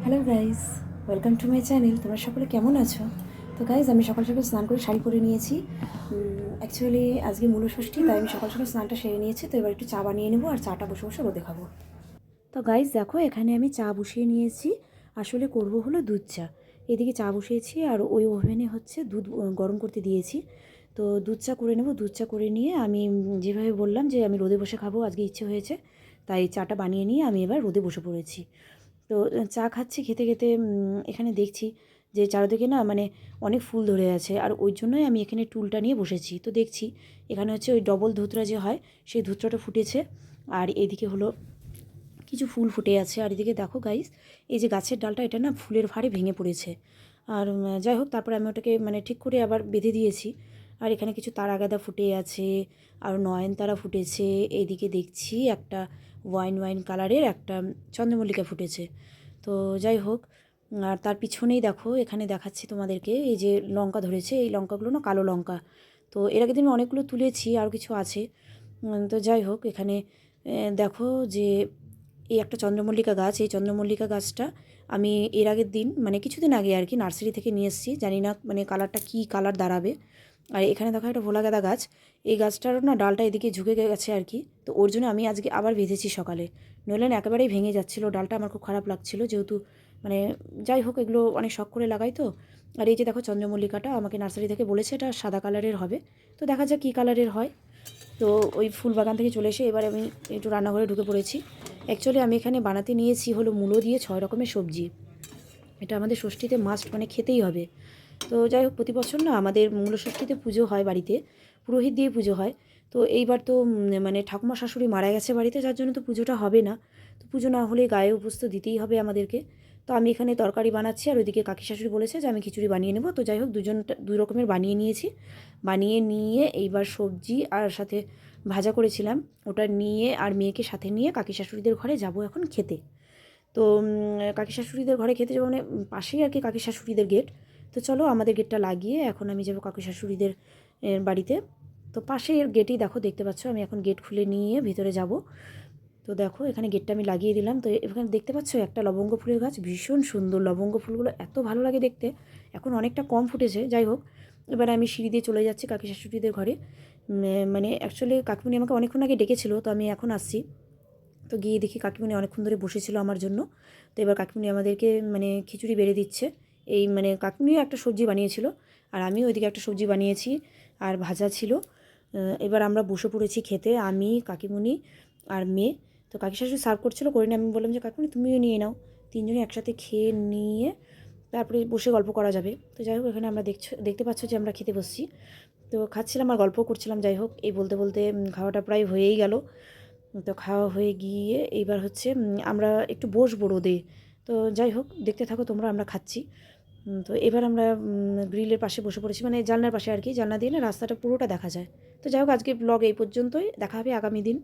Hello guys, welcome to my channel. তোমরা সকলে কেমন আছো? তো গাইজ, আমি সকাল সকাল স্নান করে শাড়ি পরে নিয়েছি। অ্যাকচুয়ালি আজকে মূলষষ্ঠী, তাই আমি সকাল সকাল স্নানটা সেরে নিয়েছি। তো এবার একটু চা বানিয়ে নেবো আর চাটা বসে বসে রোদে খাবো। তো গাইজ দেখো, এখানে আমি চা বসিয়ে নিয়েছি। আসলে করব হলো দুধ চা। এদিকে চা বসিয়েছি আর ওই ওভেনে হচ্ছে দুধ গরম করতে দিয়েছি। তো দুধ চা করে নেব। দুধ চা করে নিয়ে আমি যেভাবে বললাম যে আমি রোদে বসে খাবো, আজকে ইচ্ছে হয়েছে, তাই চাটা বানিয়ে নিয়ে আমি এবার রোদে বসে পড়েছি। তো চা খাচ্ছি, খেতে খেতে এখানে দেখছি যে চারিদিকে না মানে অনেক ফুল ধরে আছে, আর ওই জন্যই আমি এখানে টুলটা নিয়ে বসেছি। তো দেখছি এখানে হচ্ছে ওই ডবল ধুতরা যে হয়, সেই ধুতরাটা ফুটেছে। আর এইদিকে হলো কিছু ফুল ফুটে আছে। আর এদিকে দেখো গাইস, এই যে গাছের ডালটা, এটা না ফুলের ভারে ভেঙে পড়েছে। আর যাই হোক, তারপরে আমি ওটাকে মানে ঠিক করে আবার বেঁধে দিয়েছি। আর এখানে কিছু তারা গাঁদা ফুটে আছে, আর নয়নতারা ফুটেছে। এইদিকে দেখছি একটা ওয়াইন ওয়াইন কালারের একটা চন্দ্রমল্লিকা ফুটেছে। তো যাই হোক, আর তার পিছনেই দেখো, এখানে দেখাচ্ছি তোমাদেরকে, এই যে লঙ্কা ধরেছে, এই লঙ্কাগুলো না কালো লঙ্কা। তো এর আগের দিন অনেকগুলো তুলেছি, আরও কিছু আছে। তো যাই হোক, এখানে দেখো যে এই একটা চন্দ্রমল্লিকা গাছ, এই চন্দ্রমল্লিকা গাছটা আমি এর আগের দিন মানে কিছুদিন আগে আর কি নার্সারি থেকে নিয়ে এসেছি। জানি না মানে কালারটা কী কালার দাঁড়াবে। আর এখানে দেখো একটা ভোলা গাঁদা গাছ, এই গাছটারও না ডালটা এদিকে ঝুঁকে গেছে আর কি। তো ওর জন্য আমি আজকে আবার বেঁধেছি সকালে, নইলে না একেবারেই ভেঙে যাচ্ছিলো ডালটা। আমার খুব খারাপ লাগছিলো, যেহেতু মানে যাই হোক, এগুলো অনেক শখ করে লাগাই তো। আর এই যে দেখো চন্দ্রমল্লিকাটা আমাকে নার্সারি থেকে বলেছে এটা সাদা কালারের হবে। তো দেখা যাক কী কালারের হয়। তো ওই ফুল বাগান থেকে চলে এসে এবার আমি একটু রান্নাঘরে ঢুকে পড়েছি। অ্যাকচুয়ালি আমি এখানে বানাতে নিয়েছি হলো মূলো দিয়ে 6 রকমের সবজি। এটা আমাদের ষষ্ঠীতে মাস্ট, মানে খেতেই হবে। তো যাই হোক, প্রতি বছর না আমাদের মূলষষ্ঠীতে পুজো হয় বাড়িতে, পুরোহিত দিয়ে পুজো হয়। তো এইবার তো মানে ঠাকুমা শাশুড়ি মারা গেছে বাড়িতে, যার জন্য তো পুজোটা হবে না। তো পুজো না হলে গায়ে উপোস তো দিতেই হবে আমাদেরকে। তো আমি এখানে তরকারি বানাচ্ছি, আর ওইদিকে কাকি শাশুড়ি বলেছে যে আমি খিচুড়ি বানিয়ে নেব। তো যাই হোক, দুই রকমের বানিয়ে নিয়েছি। বানিয়ে নিয়ে এইবার সবজি আর সাথে ভাজা করেছিলাম, ওটা নিয়ে আর মেয়েকে সাথে নিয়ে কাকি শাশুড়িদের ঘরে যাব এখন খেতে। তো কাকি শাশুড়িদের ঘরে খেতে যাবো মানে পাশেই আর কি কাকি শাশুড়িদের গেট। তো চলো, আমাদের গেটটা লাগিয়ে এখন আমি যাবো কাকি শাশুড়িদের বাড়িতে। তো পাশের গেটেই দেখো, দেখতে পাচ্ছ আমি এখন গেট খুলে নিয়ে ভিতরে যাব। তো দেখো এখানে গেটটা আমি লাগিয়ে দিলাম। তো এখানে দেখতে পাচ্ছ একটা লবঙ্গ ফুলের গাছ, ভীষণ সুন্দর লবঙ্গ ফুলগুলো, এত ভালো লাগে দেখতে। এখন অনেকটা কম ফুটেছে, যাই হোক। এবার আমি সিঁড়ি দিয়ে চলে যাচ্ছি কাকি শাশুড়িদের ঘরে। মানে অ্যাকচুয়ালি কাকিমণি আমাকে অনেকক্ষণ আগে ডেকেছিল, তো আমি এখন আসছি। তো গিয়ে দেখি কাকিমণি অনেকক্ষণ ধরে বসেছিল আমার জন্য। তো এবার কাকিমণি আমাদেরকে মানে খিচুড়ি বেড়ে দিচ্ছে। এই মানে কাকিমণিও একটা সবজি বানিয়েছিল, আর আমিও ওইদিকে একটা সবজি বানিয়েছি, আর ভাজা ছিল। এবার আমরা বসে পড়েছি খেতে, আমি, কাকিমণি আর মেয়ে। তো কাকি শাশুড়ি সার্ভ করছিলো, করে নিয়ে আমি বললাম যে কাকিমণি তুমিও নিয়ে নাও। তিনজনে একসাথে খেয়ে নিয়ে তারপরে বসে গল্প করা যাবে। তো যাই হোক, এখানে আমরা দেখতে পাচ্ছ যে আমরা খেতে বসছি। তো খাচ্ছিলাম আর গল্প করছিলাম। যাই হোক, এই বলতে বলতে খাওয়াটা প্রায় হয়েই গেল। তো খাওয়া হয়ে গিয়ে এইবার হচ্ছে আমরা একটু বসবো রোদে। তো যাই হোক, দেখতে থাকো তোমরা, আমরা খাচ্ছি। তো এবার আমরা গ্রিলের পাশে বসে পড়েছি, মানে জানলার পাশে আর কি। জানলা দিয়ে না রাস্তাটা পুরোটা দেখা যায়। তো যাই হোক, আজকে ব্লগ এই পর্যন্তই, দেখা হবে আগামী দিন।